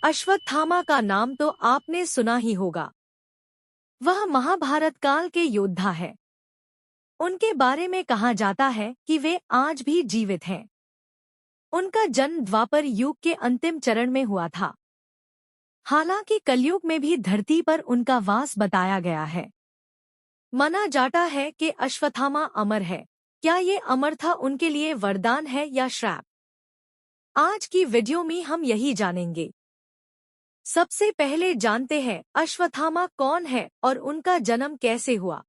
अश्वत्थामा का नाम तो आपने सुना ही होगा। वह महाभारत काल के योद्धा है। उनके बारे में कहा जाता है कि वे आज भी जीवित हैं। उनका जन्म द्वापर युग के अंतिम चरण में हुआ था। हालांकि कलयुग में भी धरती पर उनका वास बताया गया है। माना जाता है कि अश्वत्थामा अमर है। क्या ये अमरता उनके लिए वरदान है या श्राप? आज की वीडियो में हम यही जानेंगे। सबसे पहले जानते हैं अश्वत्थामा कौन है और उनका जन्म कैसे हुआ।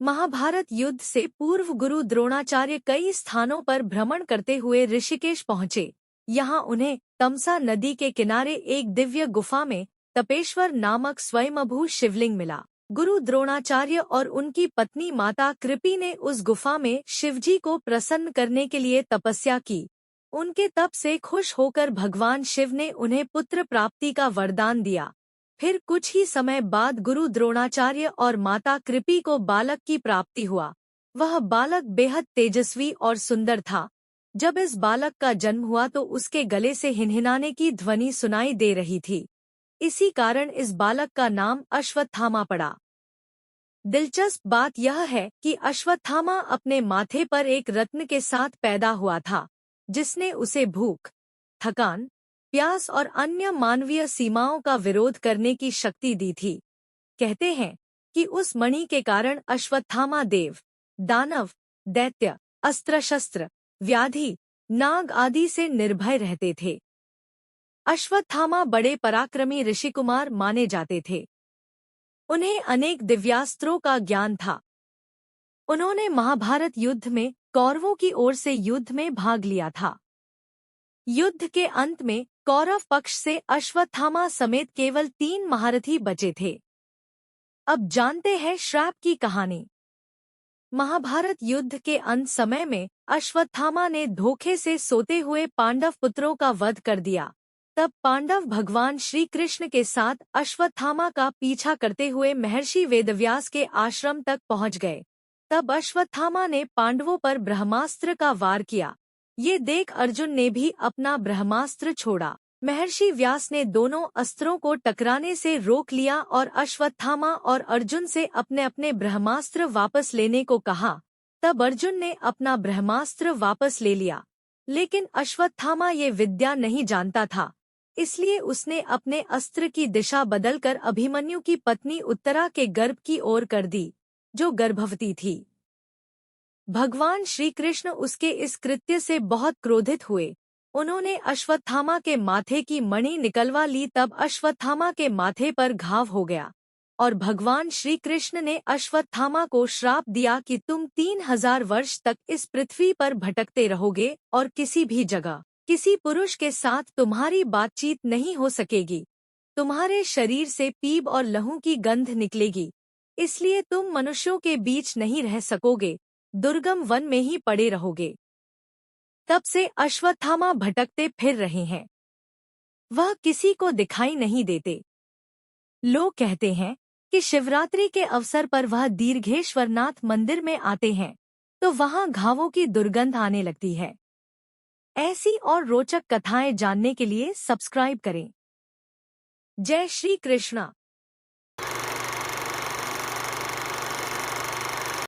महाभारत युद्ध से पूर्व गुरु द्रोणाचार्य कई स्थानों पर भ्रमण करते हुए ऋषिकेश पहुंचे। यहाँ उन्हें तमसा नदी के किनारे एक दिव्य गुफा में तपेश्वर नामक स्वयंभू शिवलिंग मिला। गुरु द्रोणाचार्य और उनकी पत्नी माता कृपी ने उस गुफा में शिवजी को प्रसन्न करने के लिए तपस्या की। उनके तप से खुश होकर भगवान शिव ने उन्हें पुत्र प्राप्ति का वरदान दिया। फिर कुछ ही समय बाद गुरु द्रोणाचार्य और माता कृपी को बालक की प्राप्ति हुआ। वह बालक बेहद तेजस्वी और सुंदर था। जब इस बालक का जन्म हुआ तो उसके गले से हिनहिनाने की ध्वनि सुनाई दे रही थी। इसी कारण इस बालक का नाम अश्वत्थामा पड़ा। दिलचस्प बात यह है कि अश्वत्थामा अपने माथे पर एक रत्न के साथ पैदा हुआ था, जिसने उसे भूख, थकान, प्यास और अन्य मानवीय सीमाओं का विरोध करने की शक्ति दी थी। कहते हैं कि उस मणि के कारण अश्वत्थामा देव, दानव, दैत्य, अस्त्र शस्त्र, व्याधि, नाग आदि से निर्भय रहते थे। अश्वत्थामा बड़े पराक्रमी ऋषिकुमार माने जाते थे। उन्हें अनेक दिव्यास्त्रों का ज्ञान था। उन्होंने महाभारत युद्ध में कौरवों की ओर से युद्ध में भाग लिया था। युद्ध के अंत में कौरव पक्ष से अश्वत्थामा समेत केवल 3 महारथी बचे थे। अब जानते हैं श्राप की कहानी। महाभारत युद्ध के अंत समय में अश्वत्थामा ने धोखे से सोते हुए पांडव पुत्रों का वध कर दिया। तब पांडव भगवान श्री कृष्ण के साथ अश्वत्थामा का पीछा करते हुए महर्षि वेदव्यास के आश्रम तक पहुंच गए। तब अश्वत्थामा ने पांडवों पर ब्रह्मास्त्र का वार किया। ये देख अर्जुन ने भी अपना ब्रह्मास्त्र छोड़ा। महर्षि व्यास ने दोनों अस्त्रों को टकराने से रोक लिया और अश्वत्थामा और अर्जुन से अपने अपने ब्रह्मास्त्र वापस लेने को कहा। तब अर्जुन ने अपना ब्रह्मास्त्र वापस ले लिया, लेकिन अश्वत्थामा ये विद्या नहीं जानता था, इसलिए उसने अपने अस्त्र की दिशा बदलकर अभिमन्यु की पत्नी उत्तरा के गर्भ की ओर कर दी, जो गर्भवती थी। भगवान श्री कृष्ण उसके इस कृत्य से बहुत क्रोधित हुए। उन्होंने अश्वत्थामा के माथे की मणि निकलवा ली। तब अश्वत्थामा के माथे पर घाव हो गया और भगवान श्री कृष्ण ने अश्वत्थामा को श्राप दिया कि तुम 3000 वर्ष तक इस पृथ्वी पर भटकते रहोगे और किसी भी जगह किसी पुरुष के साथ तुम्हारी बातचीत नहीं हो सकेगी। तुम्हारे शरीर से पीप और लहू की गंध निकलेगी, इसलिए तुम मनुष्यों के बीच नहीं रह सकोगे, दुर्गम वन में ही पड़े रहोगे। तब से अश्वत्थामा भटकते फिर रहे हैं। वह किसी को दिखाई नहीं देते। लोग कहते हैं कि शिवरात्रि के अवसर पर वह दीर्घेश्वरनाथ मंदिर में आते हैं तो वहां घावों की दुर्गंध आने लगती है। ऐसी और रोचक कथाएं जानने के लिए सब्सक्राइब करें। जय श्री कृष्णा।